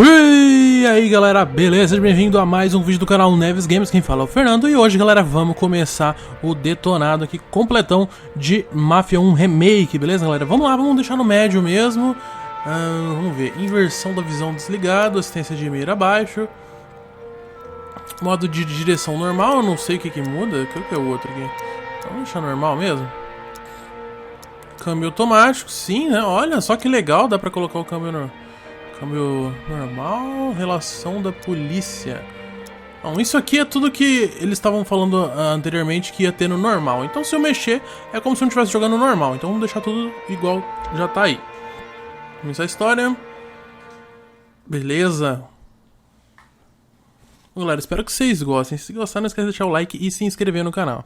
E aí galera, beleza? Seja bem-vindo a mais um vídeo do canal Neves Games, quem fala é o Fernando. E hoje galera, vamos começar o Detonado aqui, completão de Mafia 1 Remake, beleza galera? Vamos lá, vamos deixar no médio mesmo. Vamos ver, inversão da visão desligado, assistência de mira abaixo. Modo de direção normal, eu não sei o que muda, qual que é o outro aqui? Então, vamos deixar normal mesmo. Câmbio automático, sim, né? Olha só que legal, dá pra colocar o câmbio normal, relação da polícia. Bom, isso aqui é tudo que eles estavam falando anteriormente que ia ter no normal. Então se eu mexer, é como se eu não estivesse jogando normal. Então vamos deixar tudo igual já tá aí. Vamos começar a história. Beleza. Bom, galera, espero que vocês gostem. Se gostar, não esqueça de deixar o like e se inscrever no canal.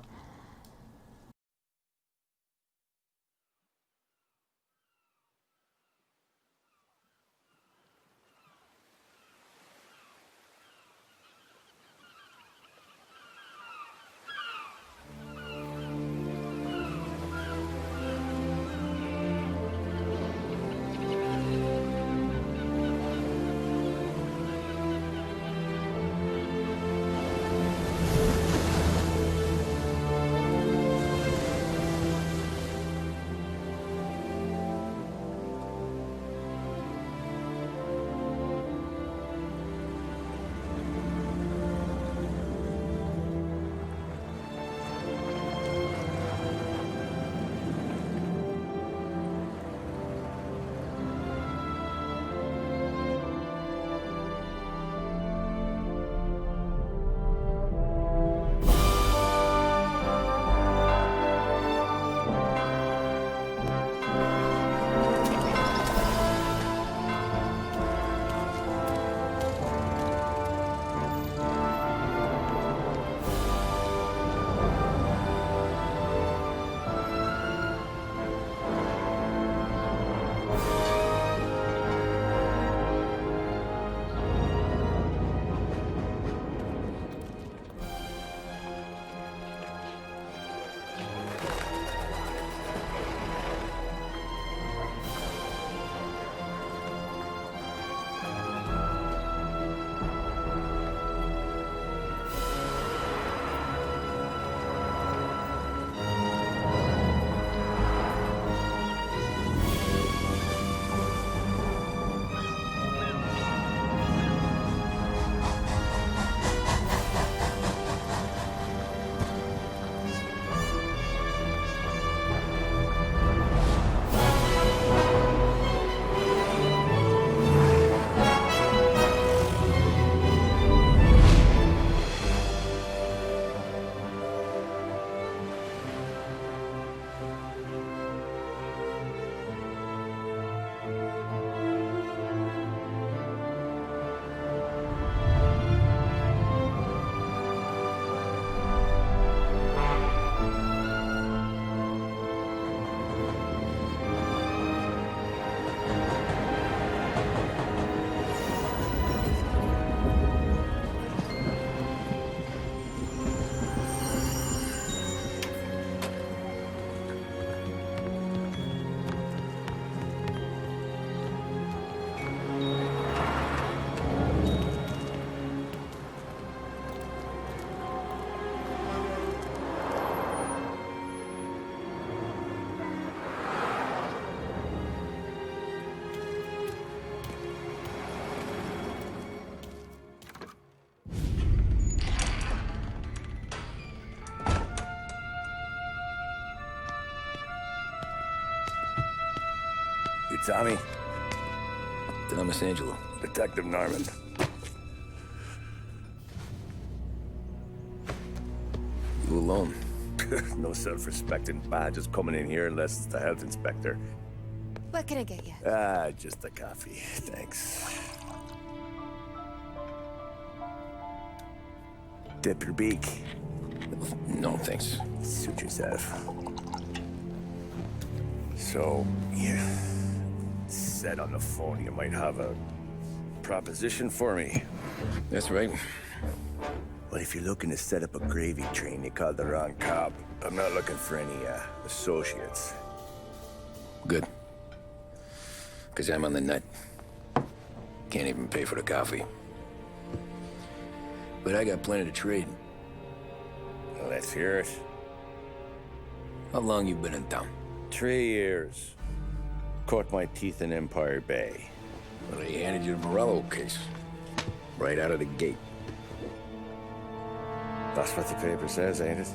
You Tommy? Thomas Angelo. Detective Norman. You alone? No self-respecting badges coming in here unless it's the health inspector. What can I get you? Just a coffee. Thanks. Dip your beak. No, thanks. Suit yourself. So, you said on the phone you might have a proposition for me. That's right. Well, if you're looking to set up a gravy train, you called the wrong cop. I'm not looking for any, associates. Good. Because I'm on the nut. Can't even pay for the coffee. But I got plenty to trade. Let's hear it. How long you been in town? 3 years. Caught my teeth in Empire Bay. Well, they handed you the Morello case. Right out of the gate. That's what the paper says, ain't it?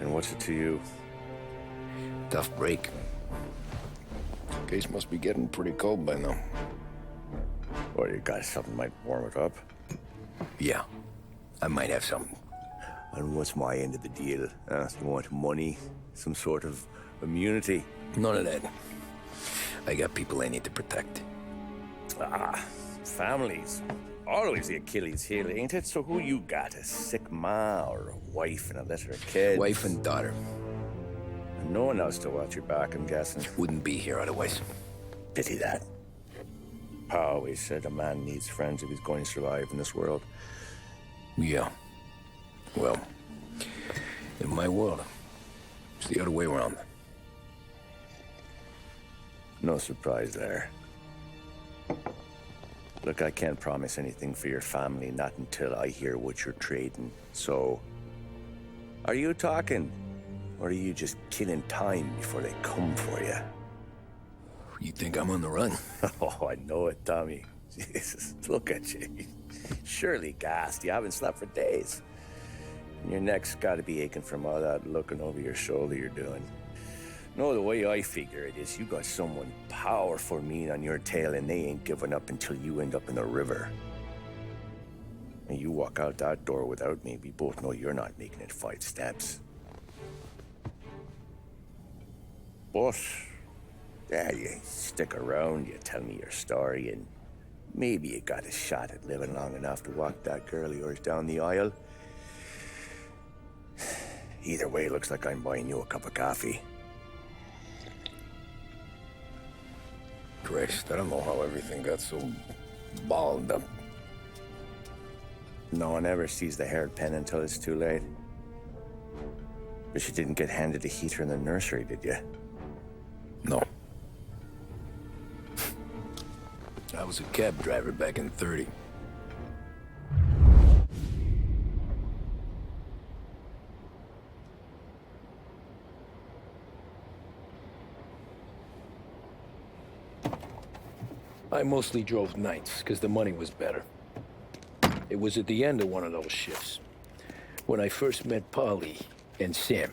And what's it to you? Tough break. Case must be getting pretty cold by now. Or you got something might warm it up? Yeah, I might have something. And what's my end of the deal? You want money? Some sort of immunity? None of that. I got people I need to protect. Families. Always the Achilles heel, ain't it? So who you got? A sick ma or a wife and a litter of kids? Wife and daughter. And no one else to watch your back, I'm guessing. Wouldn't be here otherwise. Pity that. Pa always said a man needs friends if he's going to survive in this world. Yeah. Well, in my world, it's the other way around. No surprise there. Look, I can't promise anything for your family, not until I hear what you're trading. So, are you talking? Or are you just killing time before they come for you? You think I'm on the run? Oh, I know it, Tommy. Jesus, look at you. Surely gassed. You haven't slept for days. And your neck's got to be aching from all that looking over your shoulder you're doing. No, the way I figure it is you got someone powerful mean on your tail and they ain't giving up until you end up in the river. And you walk out that door without me, we both know you're not making it 5 steps. But, yeah, you stick around, you tell me your story, and maybe you got a shot at living long enough to walk that girl of yours down the aisle. Either way, it looks like I'm buying you a cup of coffee. Christ, I don't know how everything got so balled up. No one ever sees the haired pen until it's too late. But you didn't get handed a heater in the nursery, did you? No. I was a cab driver back in 30. I mostly drove nights, because the money was better. It was at the end of one of those shifts, when I first met Polly and Sam.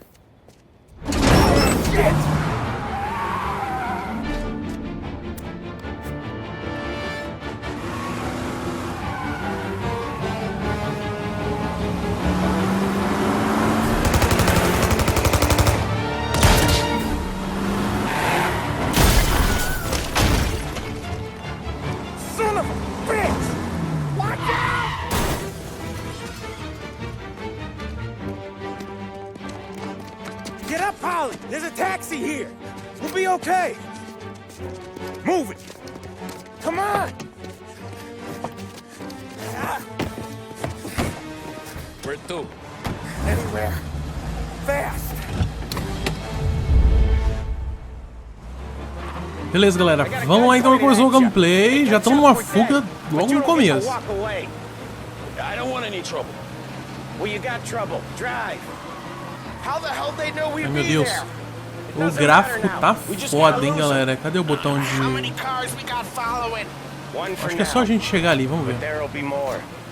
Shit! There's a taxi here. We'll be okay. Move it. Come on. Where to? Anywhere. Fast. Beleza, galera. Vamos lá então, começou o gameplay. Já estamos numa fuga logo no começo. I don't want any trouble. Well, you got trouble. Drive. How the hell they know we'd Ai, meu be Deus. there? O gráfico tá foda, hein, galera. Cadê o botão de... Acho que é só a gente chegar ali, vamos ver.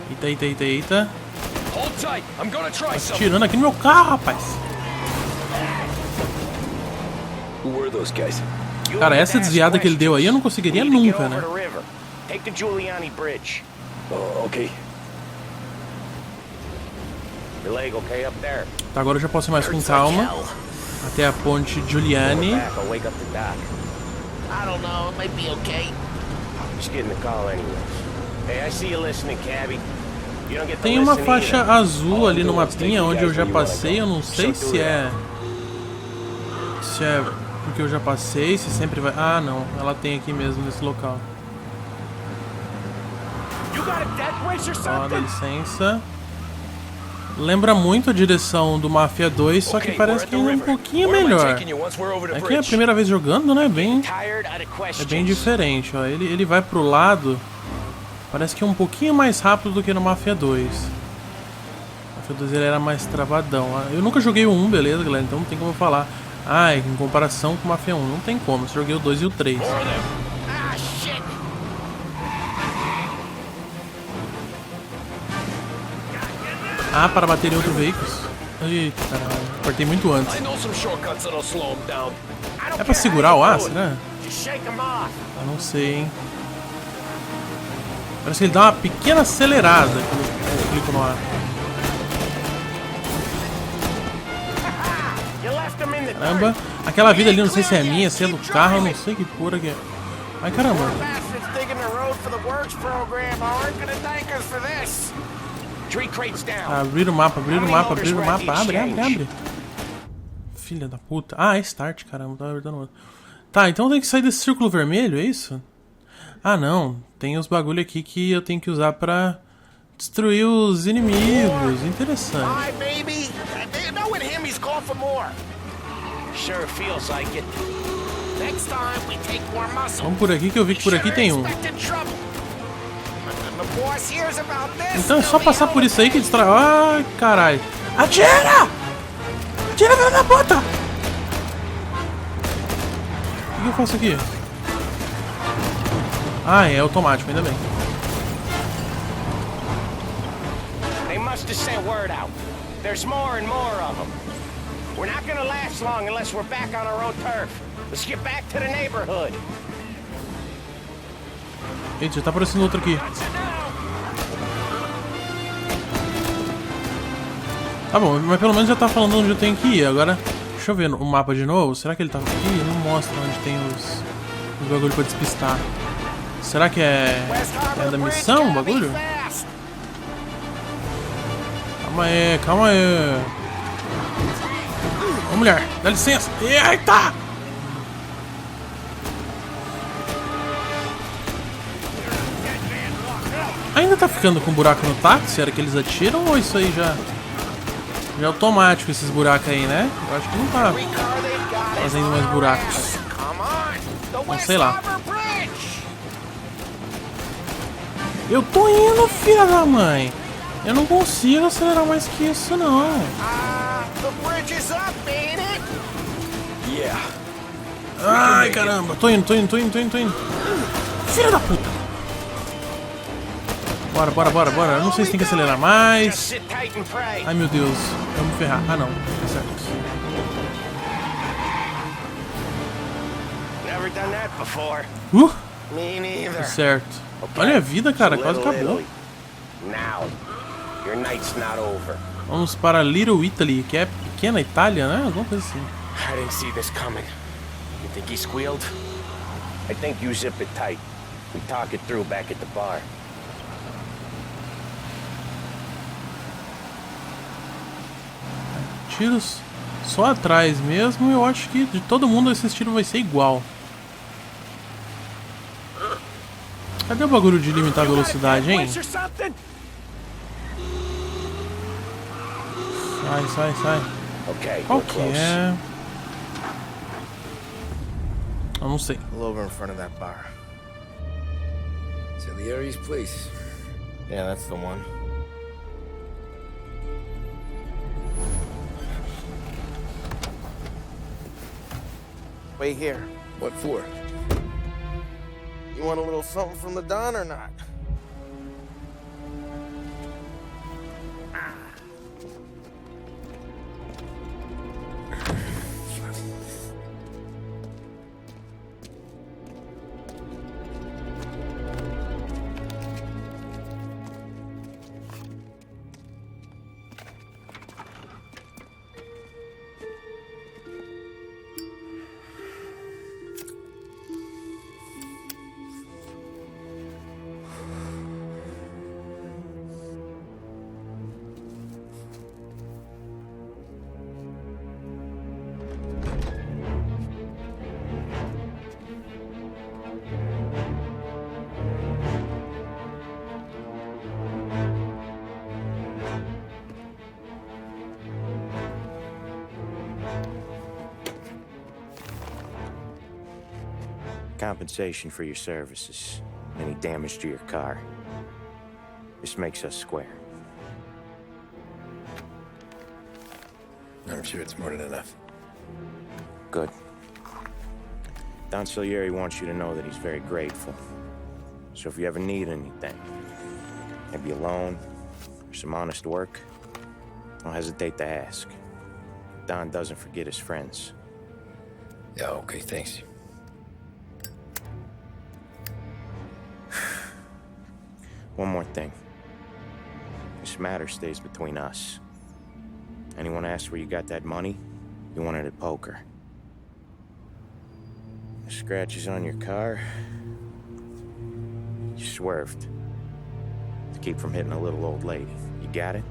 Eita, eita, eita, eita. Tá tirando aqui no meu carro, rapaz. Cara, essa desviada que ele deu aí eu não conseguiria nunca, né? Tá, agora eu já posso ir mais com calma. Até a ponte Giuliani. Tem uma faixa azul ali no mapinha onde eu já passei. Eu não sei se é porque eu já passei, se sempre vai... Ah, não. Ela tem aqui mesmo, nesse local. Ó, dá licença. Lembra muito a direção do Mafia 2, só que parece que é um pouquinho melhor. Aqui é a primeira vez jogando, né? É bem diferente, ó. Ele vai pro lado Parece que é um pouquinho mais rápido do que no Mafia 2. O Mafia 2 ele era mais travadão. Eu nunca joguei o 1, beleza, galera? Então não tem como eu falar. Ah, em comparação com o Mafia 1, não tem como. Eu joguei o 2 e o 3. Ah, para bater em outro veículo. Eita, caralho. Apertei muito antes. É pra segurar o A, será? Eu não sei, hein. Parece que ele dá uma pequena acelerada quando eu clico no A. Caramba. Aquela vida ali, não sei se é minha, se é do carro, eu não sei que porra que é. Ai, caramba. Abrir o mapa, abrir o mapa, abrir o mapa. Abre, abre, abre. Filha da puta. Ah, é start, caramba. Tava apertando outro. Tá, então tem que sair desse círculo vermelho, é isso? Ah, não. Tem os bagulho aqui que eu tenho que usar pra destruir os inimigos. Interessante. Vamos por aqui que eu vi que por aqui tem um. Então é só passar por isso aí que destrói. Ai, caralho. Atira! Atira, filha da puta! O que eu faço aqui? Ah, é automático, ainda bem. They must have sent word out. There's more and more of them. We're not gonna last long unless we're back on our own turf. Let's get back to the neighborhood. Eita, já tá aparecendo outro aqui. Tá bom, mas pelo menos já tá falando onde eu tenho que ir. Agora, deixa eu ver o mapa de novo. Será que ele tá aqui? Não mostra onde tem os bagulho pra despistar. Será que é da missão o bagulho? Calma aí, calma aí. Ô mulher, dá licença. Eita! Ainda tá ficando com buraco no táxi? Era que eles atiram ou isso aí já é automático esses buracos aí, né? Eu acho que não tá fazendo mais buracos. Não sei lá. Eu tô indo, filha da mãe. Eu não consigo acelerar mais que isso, não. Ai, caramba. Tô indo. Filha da puta. Bora. Eu não sei se tem que acelerar mais. Ai, meu Deus. Eu vou me ferrar. Ah, não. Tá certo. Tá certo. Olha a vida, cara. Quase acabou. Vamos para Little Italy, que é pequena Itália, né? Alguma coisa assim. I didn't see this coming. You think he squealed? I think you zip it tight. We talk it through back at the bar. Tiros só atrás mesmo. Eu acho que de todo mundo esse tiro vai ser igual. Cadê o bagulho de limitar a velocidade, hein? Sai. Qual que é? Eu não sei. Over in front of that bar. Salieri's place. Yeah, that's the one. Wait here. What for? You want a little something from the Don or not? Compensation for your services. Any damage to your car. This makes us square. I'm sure it's more than enough. Good. Don Salieri wants you to know that he's very grateful. So if you ever need anything, maybe a loan or some honest work, don't hesitate to ask. Don doesn't forget his friends. Yeah, okay, thanks. One more thing. This matter stays between us. Anyone asks where you got that money, you won it at poker. The scratches on your car, you swerved to keep from hitting a little old lady. You got it?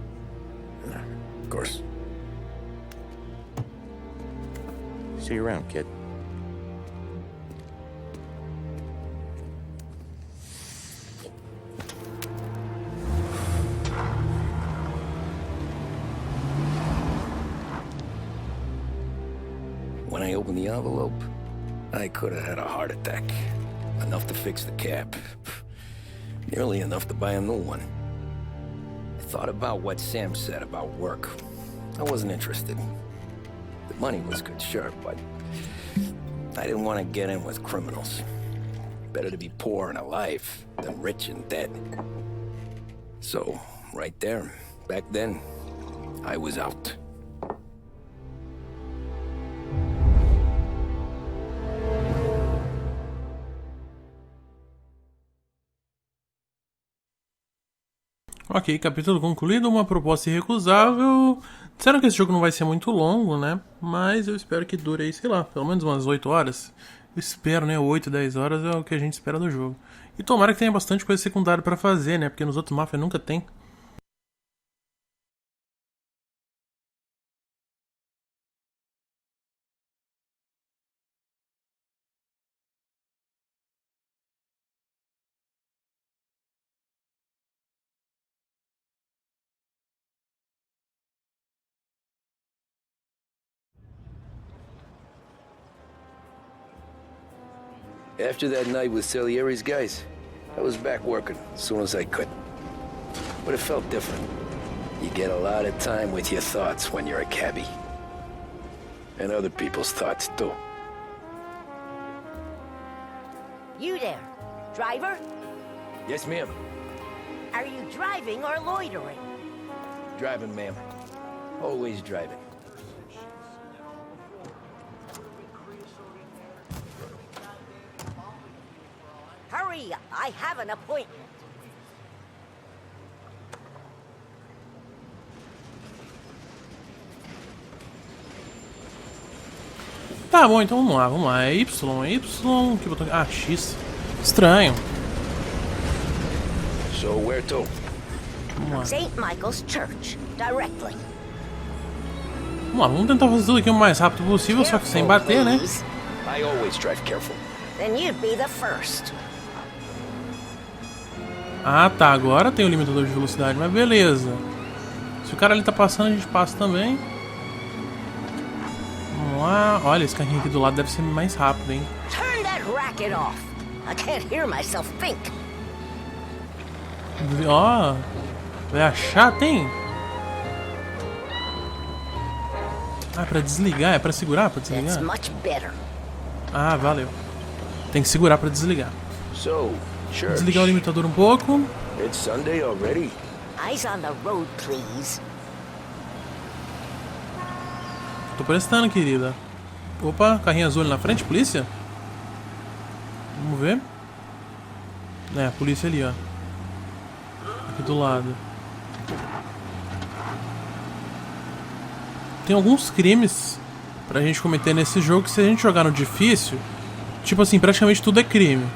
Of course. See you around, kid. When I opened the envelope, I could have had a heart attack. Enough to fix the cap. Nearly enough to buy a new one. I thought about what Sam said about work. I wasn't interested. The money was good, sure, but I didn't want to get in with criminals. Better to be poor and alive than rich and dead. So, right there, back then, I was out. Ok, capítulo concluído, uma proposta irrecusável. Disseram que esse jogo não vai ser muito longo, né? Mas eu espero que dure aí, sei lá, pelo menos umas 8 horas. Eu espero, né? 8, 10 horas é o que a gente espera do jogo. E tomara que tenha bastante coisa secundária pra fazer, né? Porque nos outros Mafia nunca tem. After that night with Salieri's guys, I was back working as soon as I could. But it felt different. You get a lot of time with your thoughts when you're a cabbie. And other people's thoughts, too. You there, driver? Yes, ma'am. Are you driving or loitering? Driving, ma'am. Always driving. Hurry, I have an appointment. Tá bom, então vamos lá. É Y, que botão? Ah, X. Estranho. So where to? Vamos lá. St. Michael's Church, directly. Vamos lá, vamos tentar fazer tudo aqui o mais rápido possível, só que sem bater, né? Please. I always drive careful. Then you'd be the first. Ah, tá, agora tem o limitador de velocidade, mas beleza. Se o cara ali tá passando, a gente passa também. Vamos lá. Olha, esse carrinho aqui do lado deve ser mais rápido, hein? Turn that racket off. I can't hear myself think. Ó, vai achar, tem? Ah, pra desligar, é pra segurar, pra That's desligar? much better. Ah, valeu. Tem que segurar pra desligar. So, church. Desligar o limitador um pouco. It's Sunday already? Eyes on the road, please. Tô prestando, querida. Opa, carrinho azul ali na frente, polícia? Vamos ver. É, polícia ali, ó. Aqui do lado. Tem alguns crimes pra gente cometer nesse jogo que se a gente jogar no difícil, tipo assim, praticamente tudo é crime.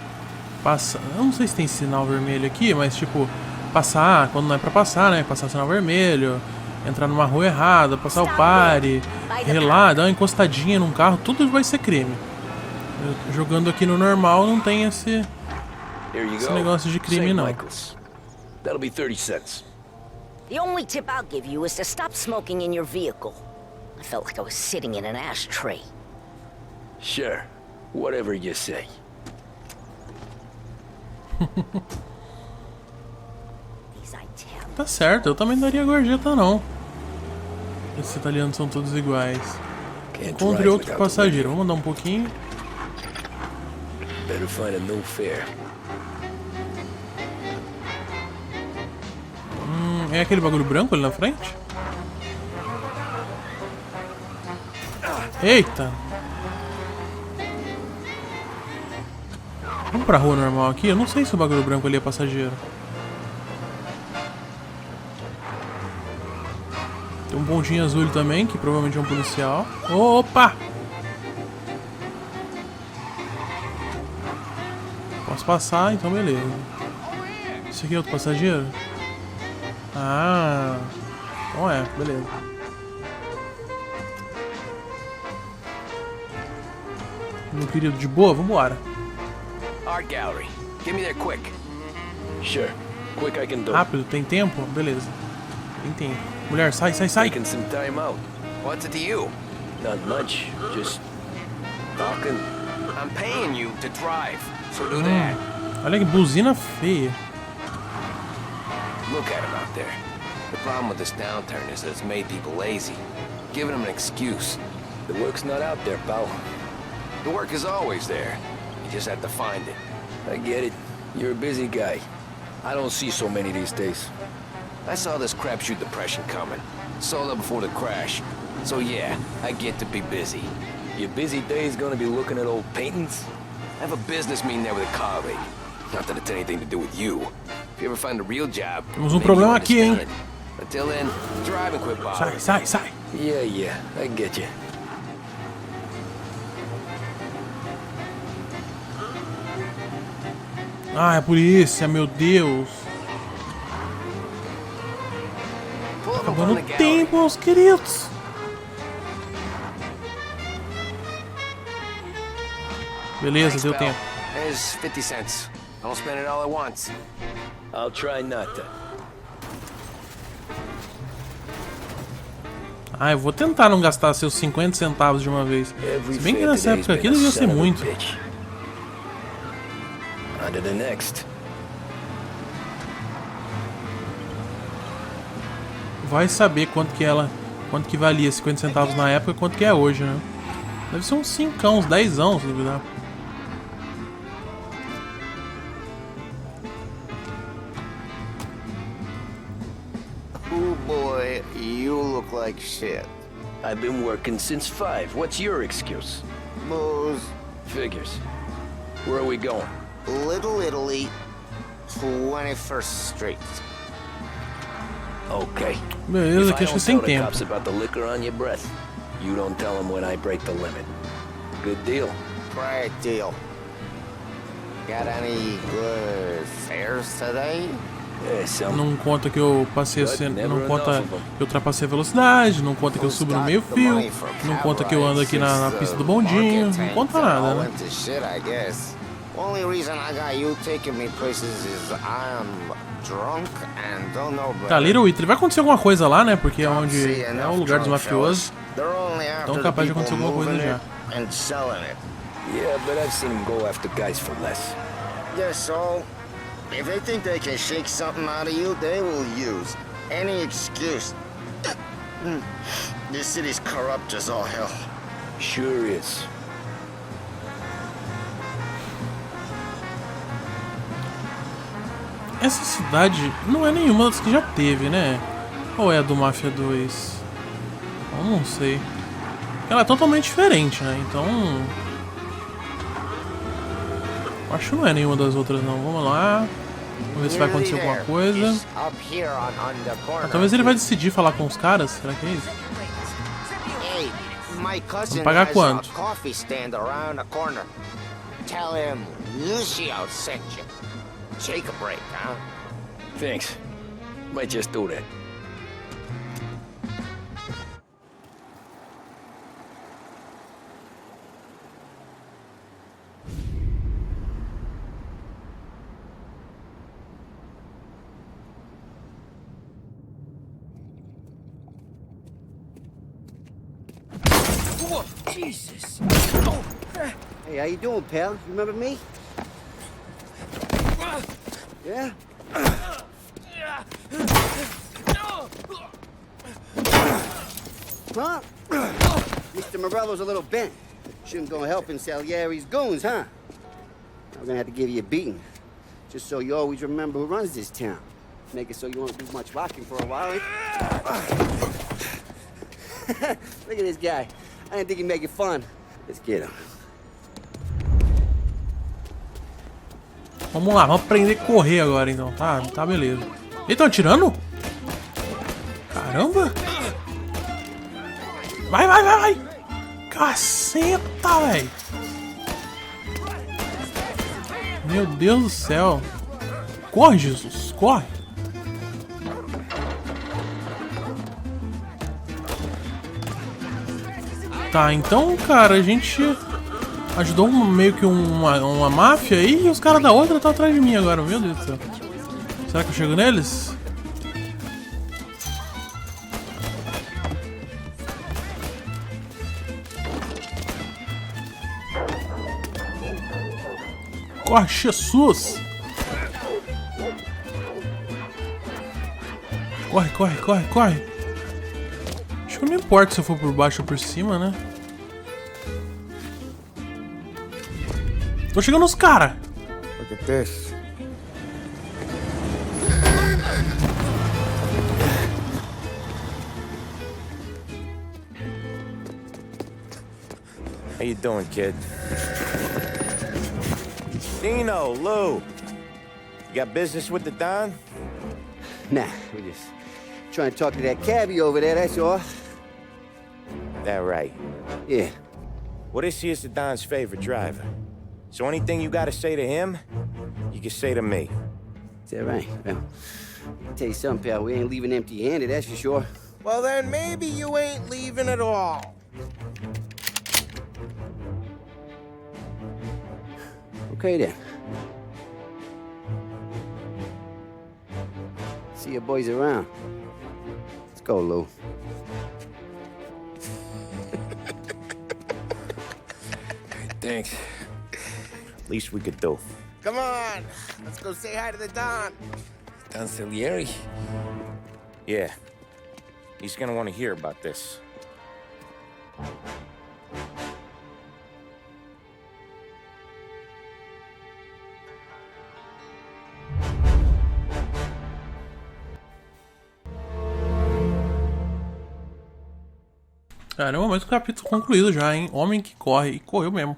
Passa, eu não sei se tem sinal vermelho aqui, mas tipo, passar quando não é pra passar, né? Passar sinal vermelho, entrar numa rua errada, passar o pare, relar, dar uma encostadinha num carro, tudo vai ser crime. Jogando aqui no normal não tem esse negócio de crime, St. não. Michael's. That'll be 30 cents. The only tip I'll give you is to stop smoking in your vehicle. I felt like I was sitting in an ashtray. Sure. Whatever you say. These Tá certo, eu também daria gorjeta não. Esses italianos são todos iguais. Encontre outro passageiro. Vamos mandar um pouquinho. Better find a new fare. É aquele bagulho branco ali na frente? Eita! Vamos pra rua normal aqui? Eu não sei se o bagulho branco ali é passageiro. Tem um pontinho azul também, que provavelmente é um policial. Opa! Posso passar, então beleza. Esse aqui é outro passageiro? Ah, então é, beleza. Meu querido, de boa, vambora. Art gallery. Get me there quick. Sure. Quick I can do. Rápido, tem tempo? Beleza. Tem tempo. Mulher, sai, sai, sai. Taking some time out. What's it to you? Not much. Just talking. I'm paying you to drive, so do that. Olha que buzina feia. Look at him out there. The problem with this downturn is that it's made people lazy, giving them an excuse. The work's not out there, pal. The work is always there. You just have to find it. I get it. You're a busy guy. I don't see so many these days. I saw this crapshoot depression coming. Sold up before the crash. So yeah, I get to be busy. Your busy day's gonna be looking at old paintings? I have a business meeting there with a colleague. Not that it's anything to do with you. If you ever find a real job, temos problema aqui, hein? Until then, drive and quit bothering. Sai, sai, sai. Yeah, I get you. Ah, é a polícia, meu Deus. Tá acabando o tempo, meus queridos. Beleza, deu tempo. There's 50 cents. Don't spend it all at once. I'll try not to. Ah, eu vou tentar não gastar seus 50 centavos de uma vez. Se bem que nessa época aqui devia ser muito. On to the next. Vai saber quanto que valia 50 centavos na época e quanto que é hoje, né? Deve ser uns 5, uns 10, se duvidar. Oh boy, you look like shit. I've been working since 5. What's your excuse? Booze. Figures. Where are we going? Little Italy, 21st Street. Okay. Beleza, que acho que sem tempo. Cops about the liquor on your breath, you don't tell them when I break the limit. Good deal. Great deal. Got any good fares today? Não conta que eu passei não conta que eu ultrapassei a velocidade, não conta que eu subo no meio fio, não conta que eu ando aqui na pista do bondinho, não conta nada, né? Only reason I got you taking me places is I'm drunk and don't know better. Tá, Little Italy, vai acontecer alguma coisa lá, né? Porque é onde é o lugar dos mafiosos. Então é capaz de acontecer alguma coisa já. Yeah, but I've seen him go after guys for less. Yeah, so if they think they can shake something out of you, they will use any excuse. This city's corrupt as all hell. Sure is. Essa cidade não é nenhuma das que já teve, né? Ou é a do Mafia 2? Eu não sei. Ela é totalmente diferente, né? Então... acho que não é nenhuma das outras, não. Vamos lá. Vamos ver se vai acontecer alguma coisa. Ah, talvez ele vai decidir falar com os caras. Será que é isso? Vamos pagar quanto? Take a break, huh? Thanks. Might just do that. Whoa, Jesus! Oh. Hey, how you doing, pal? You remember me? Yeah? Huh? Mr. Morello's a little bent. Shouldn't go helping Salieri's goons, huh? I'm gonna have to give you a beating. Just so you always remember who runs this town. Make it so you won't do much rocking for a while. Look at this guy. I didn't think he'd make it fun. Let's get him. Vamos lá, vamos aprender a correr agora então. Tá beleza. Eles estão atirando? Caramba! Vai! Caceta, velho! Meu Deus do céu! Corre, Jesus! Corre! Tá, então, cara, a gente ajudou meio que uma máfia aí e os caras da outra estão atrás de mim agora, meu Deus do céu. Será que eu chego neles? Corre, Jesus! Corre! Acho que não importa se eu for por baixo ou por cima, né? Tô chegando nos caras! Look at this. How you doing, kid? Dino, Lou. You got business with the Don? Nah, we just trying to talk to that cabbie over there, that's all. That right. Yeah. Well, this here's the Don's favorite driver. So anything you gotta say to him, you can say to me. Is that right? Well, I'll tell you something, pal. We ain't leaving empty-handed, that's for sure. Well, then maybe you ain't leaving at all. Okay, then. See your boys around. Let's go, Lou. Thanks. Least we could do. Come on, let's go say hi to the Don. Don Salieri? Yeah. He's gonna want to hear about this. Caramba, mais um capítulo concluído já, hein? Homem que corre. E correu mesmo.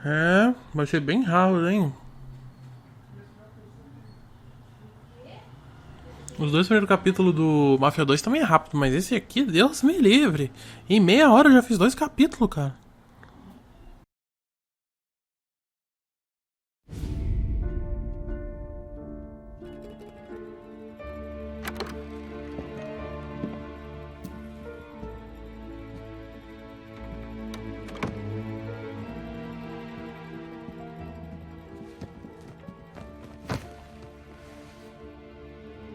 É, vai ser bem rápido, hein? Os dois primeiros capítulos do Mafia 2 também é rápido, mas esse aqui, Deus me livre. Em meia hora eu já fiz 2 capítulos, cara.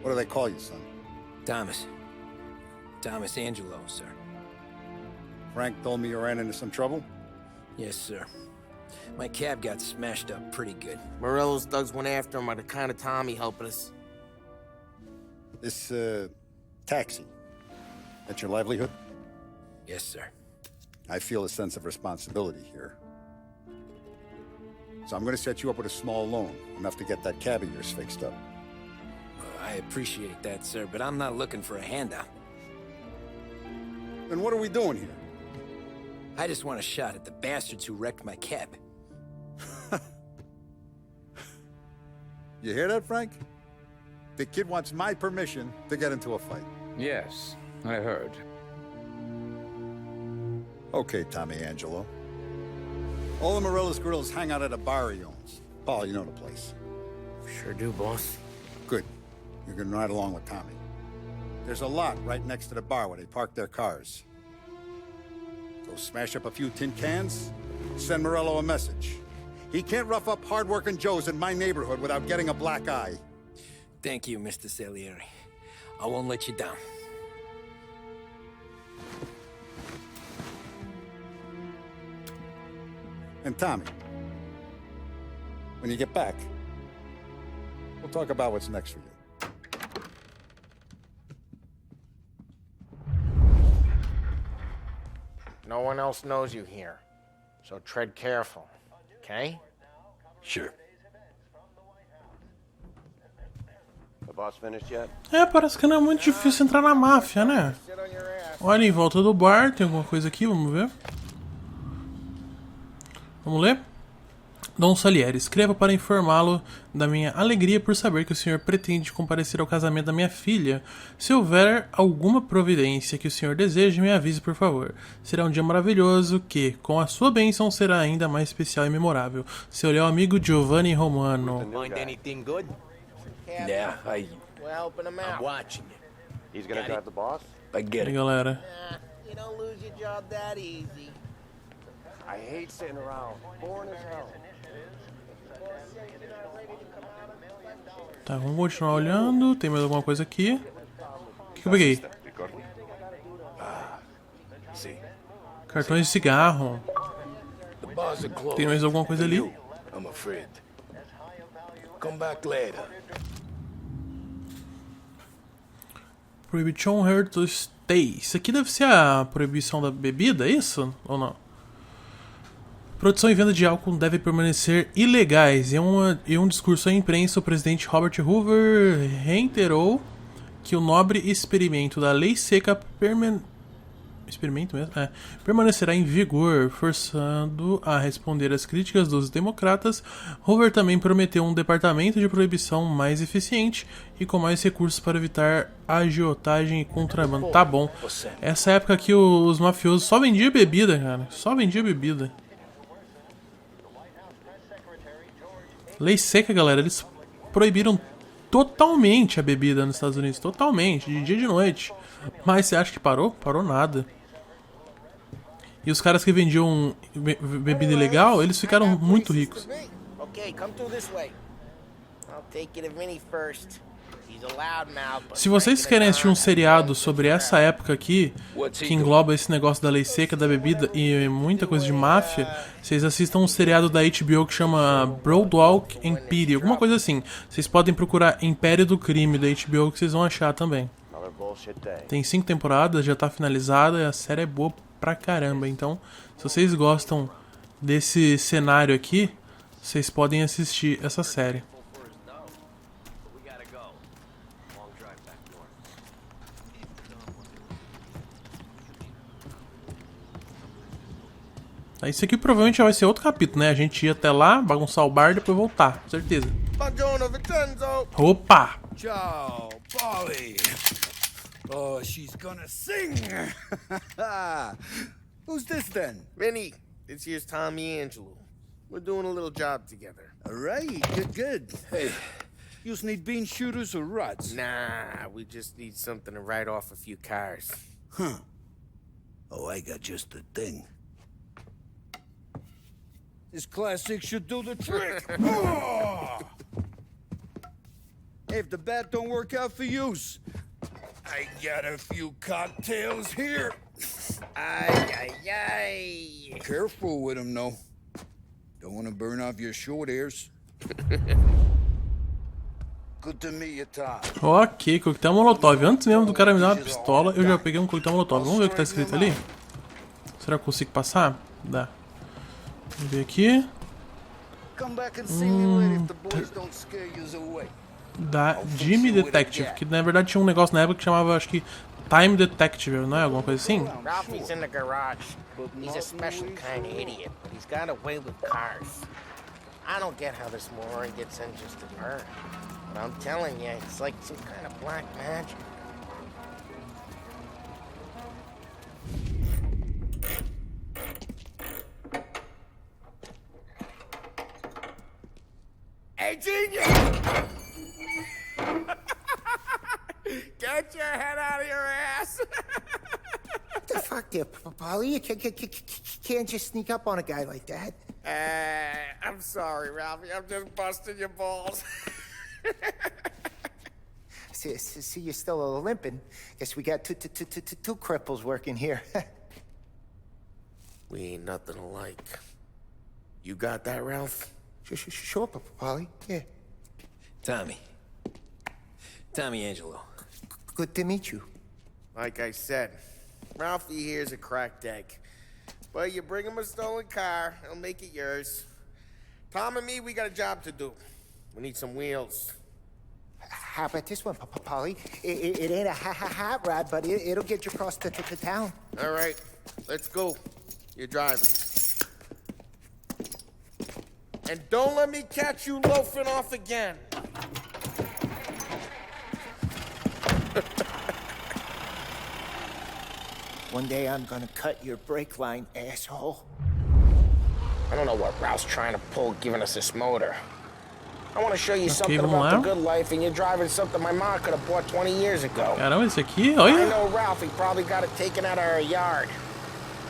What do they call you, son? Thomas. Thomas Angelo, sir. Frank told me you ran into some trouble? Yes, sir. My cab got smashed up pretty good. Morello's thugs went after him by the kind of Tommy helping us. This, taxi. That's your livelihood? Yes, sir. I feel a sense of responsibility here. So I'm gonna set you up with a small loan, enough to get that cab of yours fixed up. I appreciate that, sir, but I'm not looking for a handout. Then what are we doing here? I just want a shot at the bastards who wrecked my cab. You hear that, Frank? The kid wants my permission to get into a fight. Yes, I heard. Okay, Tommy Angelo. All the Morello's girls hang out at a bar he owns. Paul, you know the place. Sure do, boss. Good. You can ride along with Tommy. There's a lot right next to the bar where they park their cars. Go smash up a few tin cans, send Morello a message. He can't rough up hard-working Joes in my neighborhood without getting a black eye. Thank you, Mr. Salieri. I won't let you down. And Tommy, when you get back, we'll talk about what's next for you. No one else knows you here. So tread careful, okay? Sure. The boss finished yet? É, parece que não é muito difícil entrar na máfia, né? Olha em volta do bar, tem alguma coisa aqui, vamos ver. Vamos ler? Dom Salieri, escreva para informá-lo da minha alegria por saber que o senhor pretende comparecer ao casamento da minha filha. Se houver alguma providência que o senhor deseje, me avise, por favor. Será um dia maravilhoso que, com a sua bênção, será ainda mais especial e memorável. Seu leal amigo Giovanni Romano. Find anything good? Yeah, We're helping him I'm out. watching you. He's gonna drive the boss? I get E aí, it. galera? You don't lose your job that easy. I hate sitting around. Boring as hell. Tá, vamos continuar olhando. Tem mais alguma coisa aqui? O que eu peguei? See, Cartões de cigarro. the bars are closed. Tem mais alguma coisa ali? I'm afraid. Come back later. Prohibition here to stay. Isso aqui deve ser a proibição da bebida, é isso? Ou não? Produção e venda de álcool devem permanecer ilegais. Em um discurso à imprensa, o presidente Robert Hoover reiterou que o nobre experimento da lei seca permanecerá em vigor, forçando a responder às críticas dos democratas. Hoover também prometeu um departamento de proibição mais eficiente e com mais recursos para evitar agiotagem e contrabando. Tá bom. Essa época aqui os mafiosos só vendiam bebida, cara. Só vendia bebida. Lei seca, galera. Eles proibiram totalmente a bebida nos Estados Unidos. Totalmente. De dia e de noite. Mas você acha que parou? Parou nada. E os caras que vendiam bebida ilegal, eles ficaram muito ricos. Okay, come through this way. I'll take you to Vinny first. He's a loudmouth, but Se vocês querem assistir um seriado sobre essa época aqui, que engloba esse negócio da lei seca, da bebida e muita coisa de máfia, vocês assistam um seriado da HBO que chama Boardwalk Empire, alguma coisa assim. Vocês podem procurar Império do Crime da HBO que vocês vão achar também. Tem 5 temporadas, já tá finalizada e a série é boa pra caramba. Então, se vocês gostam desse cenário aqui, vocês podem assistir essa série. Isso aqui provavelmente já vai ser outro capítulo, né? A gente ia até lá, bagunçar o bar e depois voltar, com certeza. Opa! Ciao, Polly. Oh, she's gonna sing. Who's this then? Vinny, this here's Tommy Angelo. We're doing a little job together. All right, good. Hey, you need bean shooters or rods? Nah, we just need something to write off a few cars. Huh. Oh, I got just the thing. This classic should do the trick. Oh! Hey, if the bat don't work out for use, I got a few cocktails here. Ay. Careful with them, though. Don't want to burn off your short hairs. Good to meet you, Tom. Ok, coquetel molotov. Antes mesmo do cara me dar uma pistola, eu já peguei um coquetel molotov. Vamos ver o que tá escrito ali? Será que eu consigo passar? Dá. Vamos ver aqui. Da Jimmy Detective, que na verdade tinha um negócio na época que chamava, acho que Time Detective, não é? Alguma coisa assim? Ralphie's in the garage. He's a special kind of idiot, but he's got a way with cars. I don't get how this moron gets interested in her. But I'm telling you, it's like some kind of black magic. Hey, genius! Get your head out of your ass! What the fuck there, Polly? You can't just sneak up on a guy like that. I'm sorry, Ralphie. I'm just busting your balls. See, you're still limping. Guess we got two cripples working here. We ain't nothing alike. You got that, Ralph? Sure, Polly. Yeah. Tommy Angelo. Good to meet you. Like I said, Ralphie here's a cracked egg. Well, you bring him a stolen car, he'll make it yours. Tom and me, we got a job to do. We need some wheels. How about this one, Polly? It ain't a hot rod, but it'll get you across to town. All right, let's go. You're driving. And don't let me catch you loafing off again. One day I'm gonna cut your brake line, asshole. I don't know what Ralph's trying to pull giving us this motor. I want to show you something vamos about lá. the good life, and you're driving something my mom could have bought 20 years ago. Caramba, esse aqui, I olha. know Ralph, he probably got it taken out of our yard.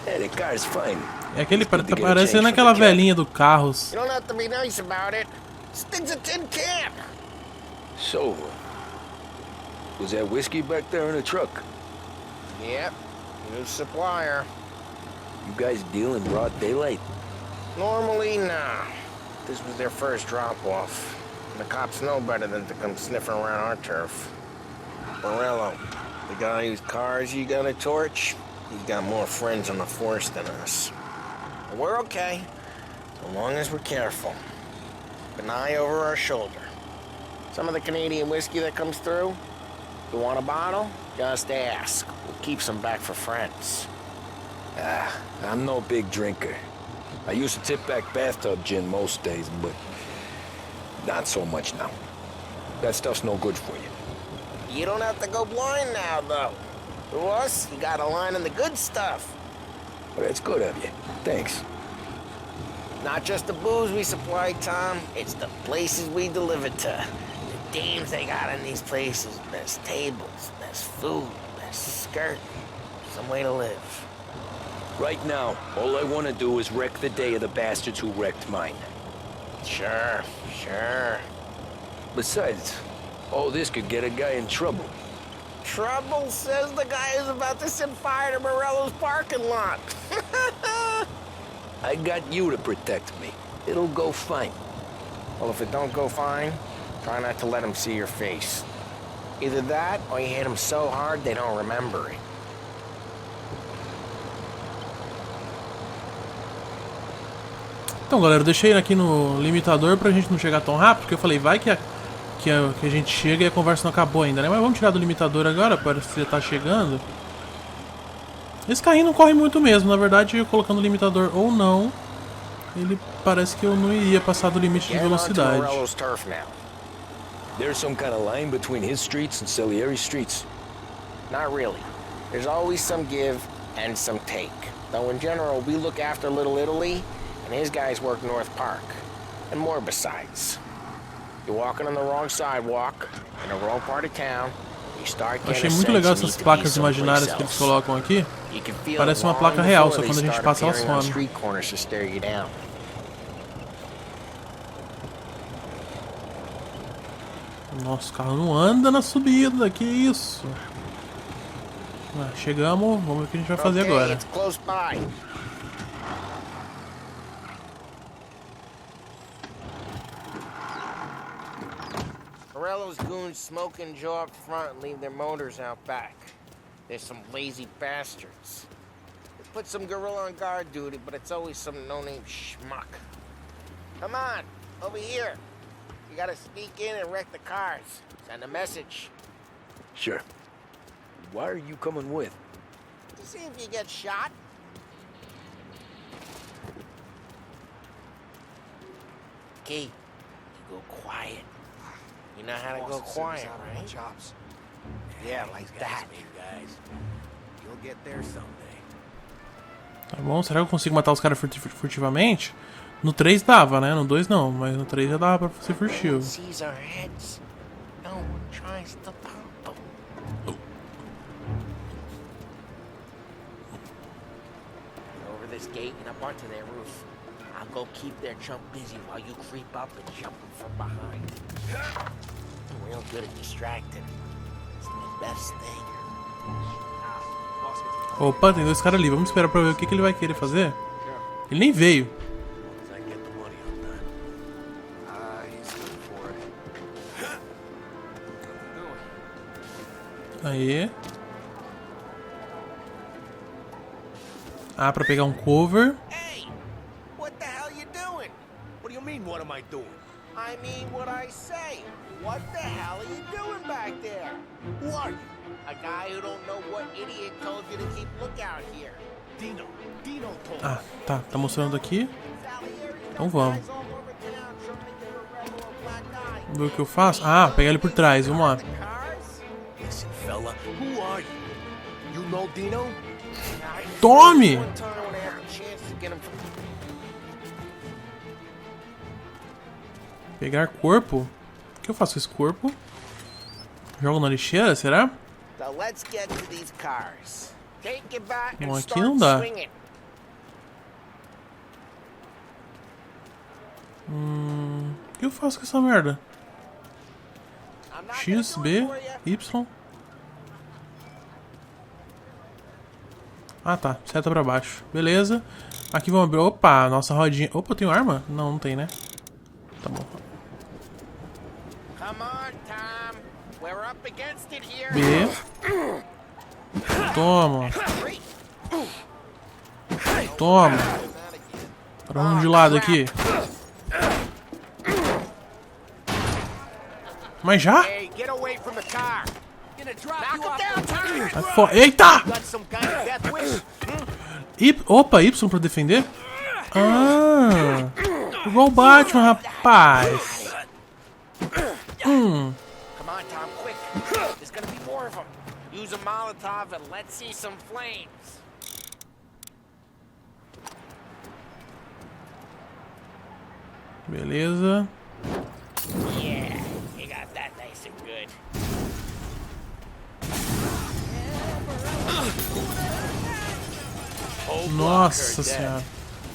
Hey, the car's fine. É aquele tá parecendo aquela velhinha do Carros. You don't have to be nice about it. This thing's a tin can. So, was that whiskey back there in the truck? Yep, new supplier. You guys deal in broad daylight? Normally, nah. This was their first drop-off. And the cops know better than to come sniffing around our turf. Morello, the guy whose cars you got a torch, he's got more friends on the force than us. But we're okay, so long as we're careful. Keep an eye over our shoulder. Some of the Canadian whiskey that comes through, you want a bottle? Just ask. We'll keep some back for friends. I'm no big drinker. I used to tip back bathtub gin most days, but not so much now. That stuff's no good for you. You don't have to go blind now, though. To us, you got a line on the good stuff. Well, that's good of you. Thanks. Not just the booze we supply, Tom. It's the places we deliver to. The dames they got in these places. There's tables, there's food, there's skirt. Some way to live. Right now, all I want to do is wreck the day of the bastards who wrecked mine. Sure, sure. Besides, all this could get a guy in trouble. Trouble, says the guy who's about to set fire to Morello's parking lot. I got you to protect me. It'll go fine. Well, if it don't go fine, try not to let them see your face. Either that, or you hit them so hard they don't remember it. Então, galera, eu deixei aqui no limitador pra gente não chegar tão rápido, porque eu falei, vai que a gente chega e a conversa não acabou ainda, né? Mas vamos tirar do limitador agora, parece que já tá chegando. Esse carrinho não corre muito mesmo, na verdade, colocando o limitador ou não, ele parece que eu não iria passar do limite de velocidade. There's some kind of line between his streets and Salieri's streets? Not really. There's always some give and some take. Though in general, we look after Little Italy, and his guys work North Park, and more besides. You're walking on the wrong sidewalk, in the wrong part of town, you start Eu getting achei a muito sense legal you need essas to be placas someplace imaginárias que eles else. colocam aqui. You can feel Parece it uma long placa real, before só they quando a gente start passa ela appearing on some. street corners to stare you down. Nossa, o carro não anda na subida, que isso? Ah, chegamos, vamos ver o que a gente vai fazer Okay, agora. it's close by. Morello's goons smoke and Joe up front and leave their motors out back. They're some lazy bastards. They put some gorilla on guard duty, but it's always some no-name schmuck. Come on, over here. You gotta sneak in and wreck the cars. Send a message. Sure. Why are you coming with? To see if you get shot. Key, you go quiet. You know how to go quiet, right? Chops. Yeah, like that. Guys. You'll get there someday. Tá bom, será que eu consigo matar os caras furtivamente? No 3 dava, né? No 2 não, mas no 3 já dava pra ser furtivo. Sees our heads. No one tries to pop them. Over this gate and up onto their roof. I'll go keep their chump busy while you creep up and jump him from behind. I'm real good at distracting. It's the best thing. Opa, tem dois caras ali, vamos esperar pra ver o que ele vai querer fazer. Ele nem veio. Aí. Ah, pra pegar um cover. Hey, what the hell you doing? What do you mean, what am I doing? I mean what I say. What the hell are you doing back there? Who are you? A guy who don't know what idiot told you to keep lookout here. Dino. Dino told Ah, tá. Tá mostrando aqui. Então vamos. Vamos ver o que eu faço. Ah, pegar ele por trás. Vamos lá. Listen, fella, who are you? You know Dino? Tome! Pegar corpo? O que eu faço com esse corpo? Jogo na lixeira, será? So let's get to these cars. Take it back and Bom, aqui start não dá. swinging. O que eu faço com essa merda? X, B, Y. Ah, tá. Seta pra baixo. Beleza. Aqui vamos abrir. Opa, nossa rodinha. Opa, eu tenho arma? Não, não tem, né? Tá bom. Come on, Tom. We're up against it here. B. Toma. Toma. Para um de lado aqui. Mas já? Hey, get away from the car. Knock him down, Tom. Sai fora. Eita! Got some kind of death wish? Opa, Y pra defender? Ah! Igual o Batman, rapaz. Come on, Tom, quick. There's gonna be more of them. Use a Molotov and let's see some flames. Beleza. Yeah, you got that nice and good. Nossa senhora.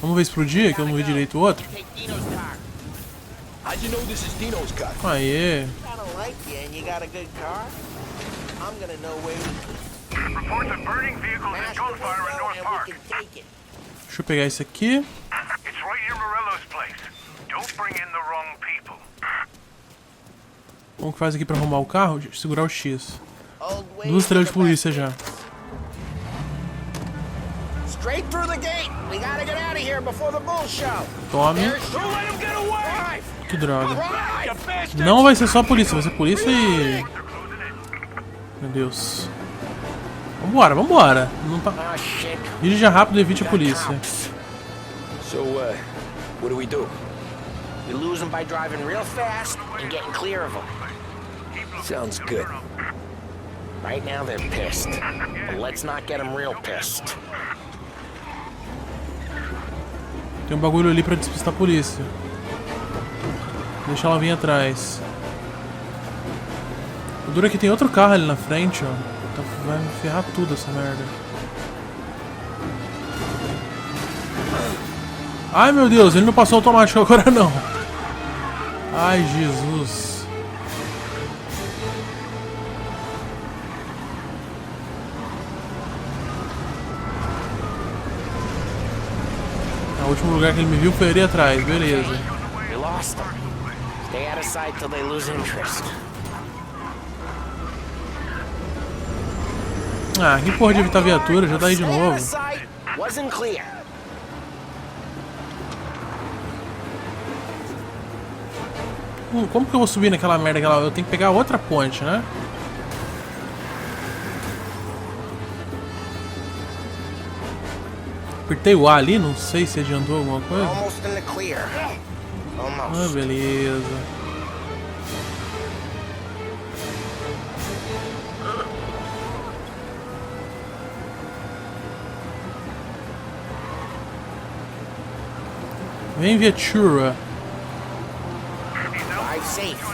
Vamos ver explodir, que eu não vi direito o outro. Take Dino's car. How'd you know this is Dino's car? Aê. I don't like you and you got a good car. I'm gonna know where we Reports of burning vehicles and gunfire in North and Park. we can take it. Deixa eu pegar esse aqui. It's right near Morello's place. Don't bring in the wrong people. Como que faz aqui pra arrumar o carro? Segurar o X. Old ways 2 estrelas de to the polícia já. Straight through the gate. We gotta get out of here before the bull show. Tome. Don't let him get away. Que droga. Drive. Não vai ser só a polícia, vai ser polícia e... Meu Deus. Vambora, vambora. Não tá... Oh shit. Dirija rápido e evite a polícia. So, what do we do? We lose them by driving real fast and getting clear of them. Sounds good. Right now they're pissed, but let's not get them real pissed. Tem um bagulho ali pra despistar a polícia. Deixa ela vir atrás. O duro é que tem outro carro ali na frente, ó. Então vai me ferrar tudo essa merda. Ai meu Deus, ele não passou automático agora não. Ai Jesus. O último lugar que ele me viu foi ali atrás, beleza. We lost them. Stay out of sight till they lose interest. Ah, que porra de evitar viatura, já tá aí de Stay out novo. of sight. Wasn't clear. Como que eu vou subir naquela merda? Eu tenho que pegar outra ponte, né? Apertei o A ali, não sei se adiantou alguma coisa. Almost in the clear. Ah, Almost. beleza. Vem, viatura. Drive safe.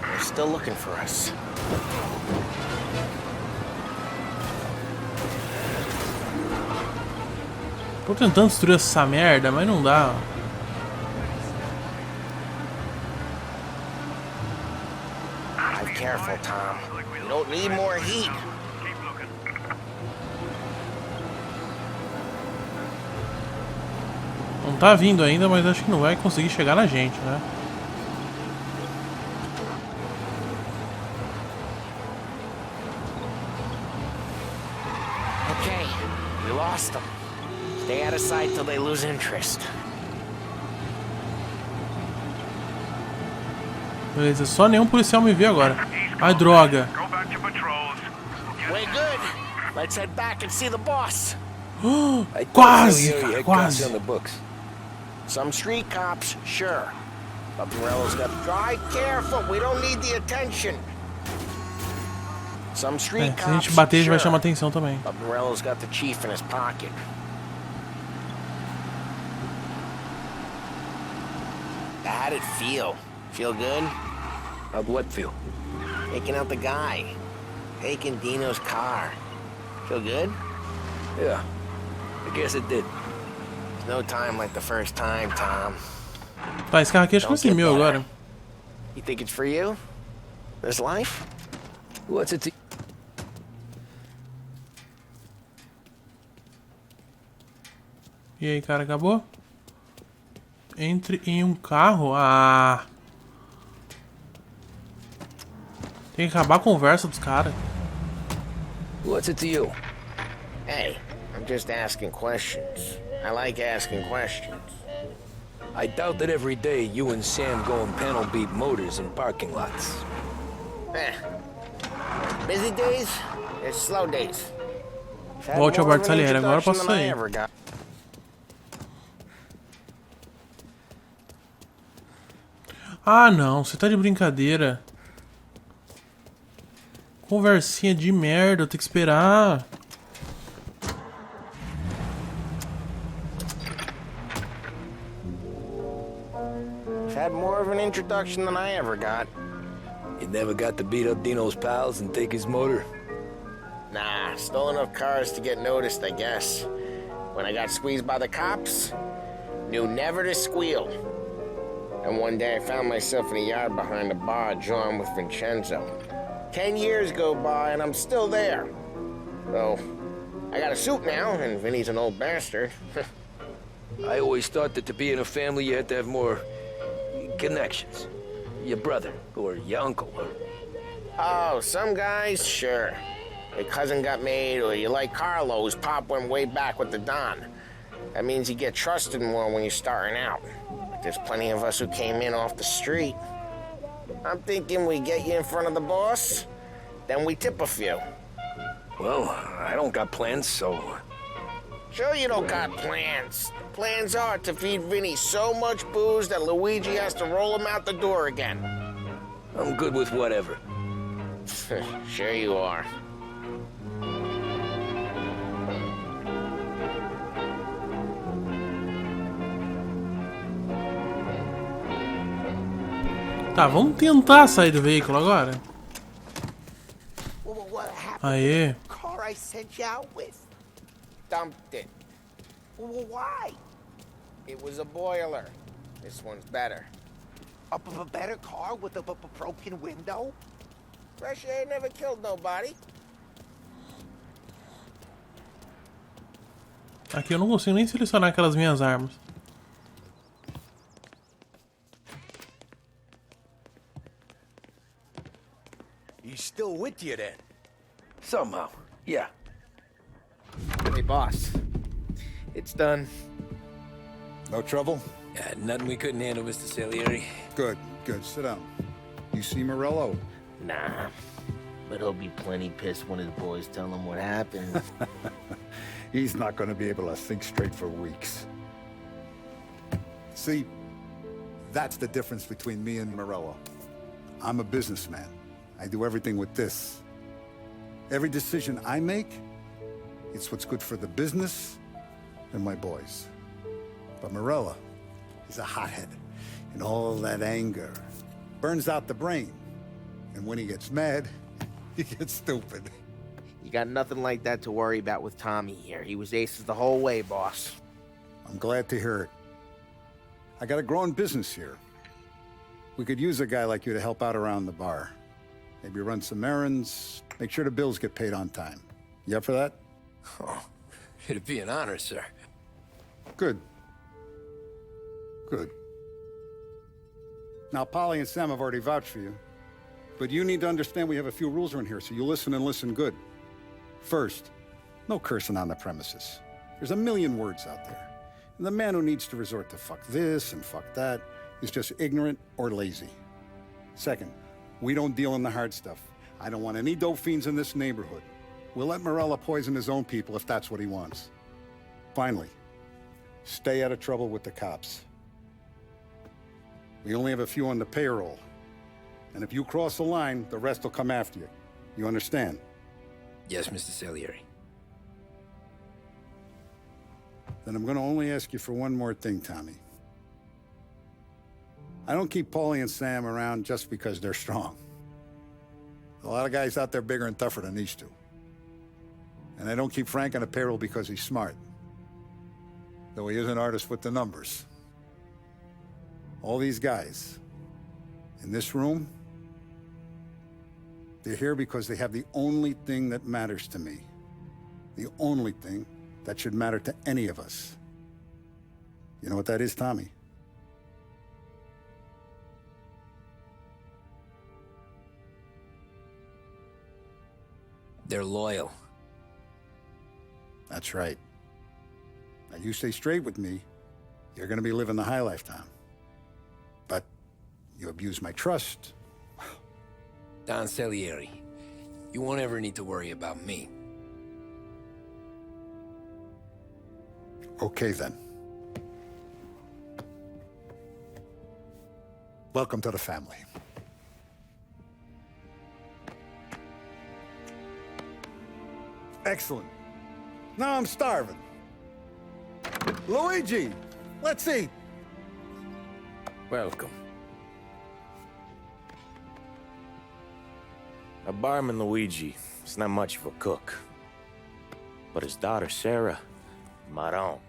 They're still looking for us. Tô tentando destruir essa merda, mas não dá. Drive careful, Tom. We don't need more heat. Não tá vindo ainda, mas acho que não vai conseguir chegar na gente, né? Okay, we lost them. Stay out of sight till they lose interest. Beleza, só nenhum policial me vê agora. Ai, droga. Go back to patrols. We're good. Let's head back and see the boss. Quase, cara, quase. On the books. Some street cops, sure. But Morello's got... Drive careful, we don't need the attention. Some street Se a gente cops, bater, a gente vai sure. chamar atenção também. But Morello's got the chief in his pocket. How'd it feel? Feel good? How'd what feel? Taking out the guy. Taking Dino's car. Feel good? Yeah, I guess it did. There's no time like the first time, Tom. Tá, esse carro aqui acho que vai ser meu agora. You think it's for you? This life? What's it to... E aí, cara, acabou? Entre em um carro? Ah... Tem que acabar a conversa dos caras. What's it to you? Hey, I'm just asking questions. I like asking questions. I doubt that every day you and Sam go and panel beat motors in parking lots. Busy days, there's slow days. Volte ao Parte Salieri, agora eu posso sair. Ah, não, você tá de brincadeira. Conversinha de merda, eu tenho que esperar. Had more of an introduction than I ever got. You never got to beat up Dino's pals and take his motor? Nah, stole enough cars to get noticed, I guess. When I got squeezed by the cops, knew never to squeal. And one day I found myself in a yard behind a bar drawing with Vincenzo. 10 years go by and I'm still there. So, I got a suit now, and Vinny's an old bastard. I always thought that to be in a family you had to have more connections. Your brother, or your uncle, or... Oh, some guys, sure. Your cousin got made, or you like Carlos, Pop went way back with the Don. That means you get trusted more when you're starting out. But there's plenty of us who came in off the street. I'm thinking we get you in front of the boss, then we tip a few. Well, I don't got plans, so... Sure you don't got plans. Plans are to feed Vinny so much booze that Luigi has to roll him out the door again. I'm good with whatever. Sure you are. Tá, vamos tentar sair do veículo agora. Aê. Car I sent you out with. Dumped it. Why? It was a boiler. This one's better. A better car with a broken window? Fresh air never killed nobody. Aqui eu não consigo nem selecionar aquelas minhas armas. He's still with you then? Somehow, yeah. Hey, boss. It's done. No trouble? Yeah, nothing we couldn't handle, Mr. Salieri. Good, good. Sit down. You see Morello? Nah. But he'll be plenty pissed when his boys tell him what happened. He's not going to be able to think straight for weeks. See, that's the difference between me and Morello. I'm a businessman. I do everything with this. Every decision I make, it's what's good for the business and my boys. But Morello, he's a hothead. And all that anger burns out the brain. And when he gets mad, he gets stupid. You got nothing like that to worry about with Tommy here. He was aces the whole way, boss. I'm glad to hear it. I got a growing business here. We could use a guy like you to help out around the bar. Maybe run some errands, make sure the bills get paid on time. You up for that? Oh, it'd be an honor, sir. Good. Good. Now, Polly and Sam have already vouched for you. But you need to understand we have a few rules around here, so you listen and listen good. First, no cursing on the premises. There's a million words out there. And the man who needs to resort to fuck this and fuck that is just ignorant or lazy. Second, we don't deal in the hard stuff. I don't want any dope fiends in this neighborhood. We'll let Morello poison his own people if that's what he wants. Finally, stay out of trouble with the cops. We only have a few on the payroll. And if you cross the line, the rest will come after you. You understand? Yes, Mr. Salieri. Then I'm gonna only ask you for one more thing, Tommy. I don't keep Paulie and Sam around just because they're strong. A lot of guys out there bigger and tougher than these two. And I don't keep Frank on the payroll because he's smart. Though he is an artist with the numbers. All these guys in this room, they're here because they have the only thing that matters to me. The only thing that should matter to any of us. You know what that is, Tommy? They're loyal. That's right. Now you stay straight with me, you're gonna be living the high life, Tom. But you abuse my trust. Don Salieri, you won't ever need to worry about me. Okay, then. Welcome to the family. Excellent. Now I'm starving. Luigi, let's eat. Welcome. Our barman Luigi is not much of a cook. But his daughter Sarah, Maron.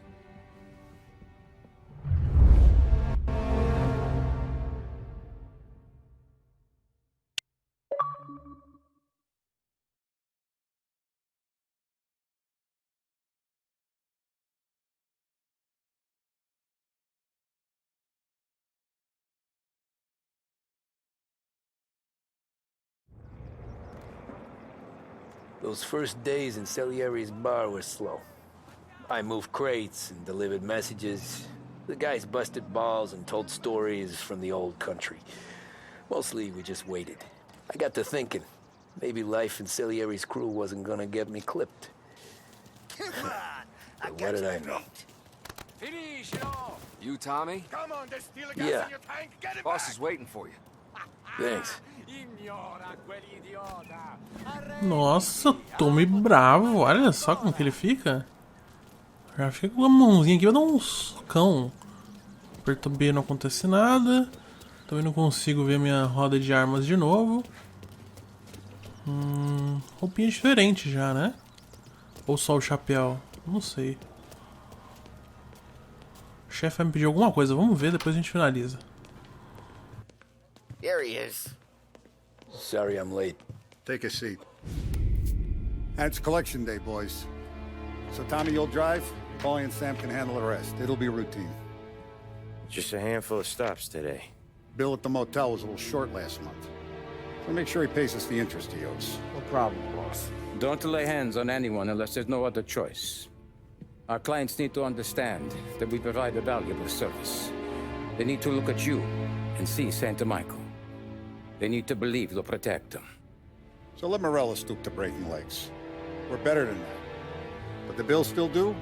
Those first days in Salieri's bar were slow. I moved crates and delivered messages. The guys busted balls and told stories from the old country. Mostly, we just waited. I got to thinking, maybe life in Salieri's crew wasn't gonna get me clipped. Come on, But what did I know? Finish it off. You, Tommy? Come on, there's still a gas Yeah. in your tank. Get it Boss back. is waiting for you. Thanks. Nossa, tome bravo. Olha só como que ele fica. Já fica com uma mãozinha aqui, vai dar um socão. Aperto B, não acontece nada. Também não consigo ver minha roda de armas de novo. Roupinha diferente já, né? Ou só o chapéu? Não sei. O chefe vai me pedir alguma coisa, vamos ver, depois a gente finaliza. Here he is. Sorry I'm late. Take a seat. And it's collection day, boys. So Tommy, you'll drive. Paulie and Sam can handle the rest. It'll be routine. Just a handful of stops today. Bill at the motel was a little short last month. So make sure he pays us the interest he owes. No problem, boss. Don't lay hands on anyone unless there's no other choice. Our clients need to understand that we provide a valuable service. They need to look at you and see Santa Michael. They need to believe you'll protect them. So let Morello stoop to breaking legs. We're better than that. But the bills still due,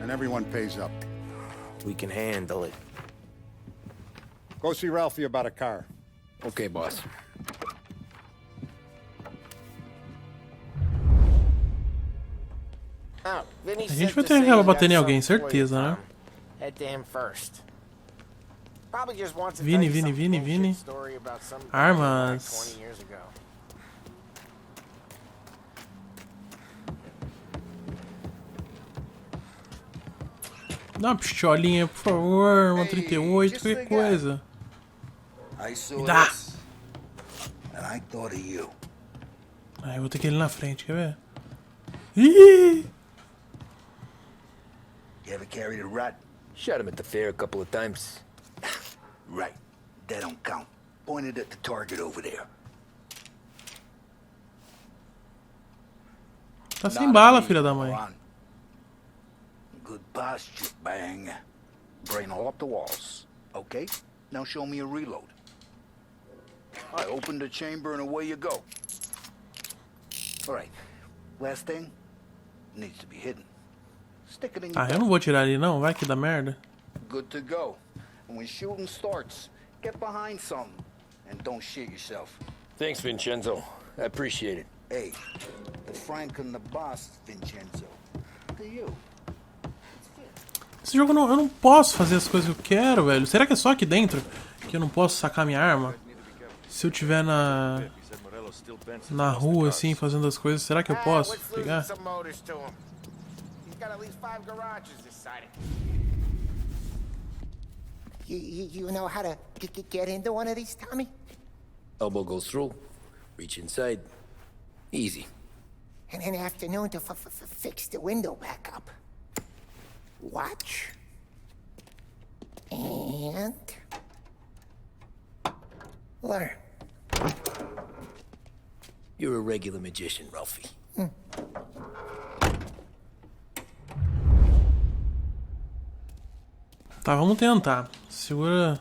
and everyone pays up. We can handle it. Go see Ralphie about a car. Okay, boss. Oh, Vinny A gente said vai to ter say que acabar he's got batendo em alguém, something for you, certeza, né? Tom. Head to him first. Probably just wants to Vini, tell you Vini, some Vini, bullshit Vini. story about some guy Armas. back 20 years ago. Dá uma pistolinha, por favor, uma 38, qualquer coisa. I saw Me dá. this, and I thought of you. Ah, eu vou ter que ir ali na frente, quer ver? Ih! You ever carried a rat? Shot him at the fair a couple of times. Right. That don't count. Pointed at the target over there. Tá sem bala, filha da mãe. Ron. Good Past you, bang. Brain all up the walls. Okay? Now show me a reload. I open the chamber and away you go. Alright. Last thing needs to be hidden. Stick it in your Ah, eu não vou tirar ali não, vai que dá merda. Good to go. And when shooting starts, get behind something. And don't shit yourself. Thanks, Vincenzo. I appreciate it. Hey, the Frank and the boss, Vincenzo. Look at you. Esse jogo eu não posso fazer as coisas que eu quero, velho. Será que é só aqui dentro que eu não posso sacar minha arma? Se eu tiver na rua, assim, fazendo as coisas, será que eu posso pegar? You know how to get into one of these, Tommy? Elbow goes through. Reach inside. Easy. And an afternoon to fix the window back up. Watch. And... learn. You're a regular magician, Ralphie. Tá, vamos tentar. Segura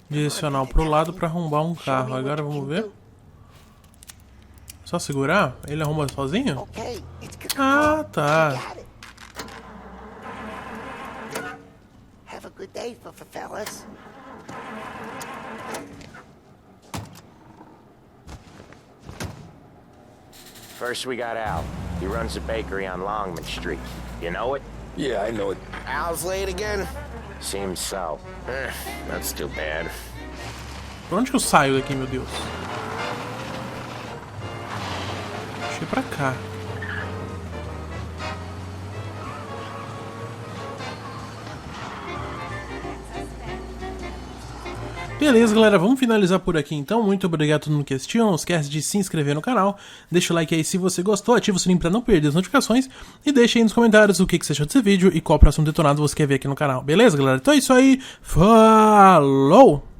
direcional pro lado pra arrombar um carro. Agora vamos ver. Só segurar? Ele arruma sozinho? Ah, tá. Have a good day, fellas. First we got Al. He runs a bakery on Longman Street. You know it? Yeah, I know it. Al's late again? Seems so. That's too bad. Por onde que eu saio daqui, meu Deus? Deixa eu ir pra cá. Beleza, galera, vamos finalizar por aqui então. Muito obrigado a todo mundo que assistiu. Não esquece de se inscrever no canal. Deixa o like aí se você gostou, ativa o sininho pra não perder as notificações. E deixa aí nos comentários o que você achou desse vídeo e qual próximo detonado você quer ver aqui no canal. Beleza, galera? Então é isso aí. Falou!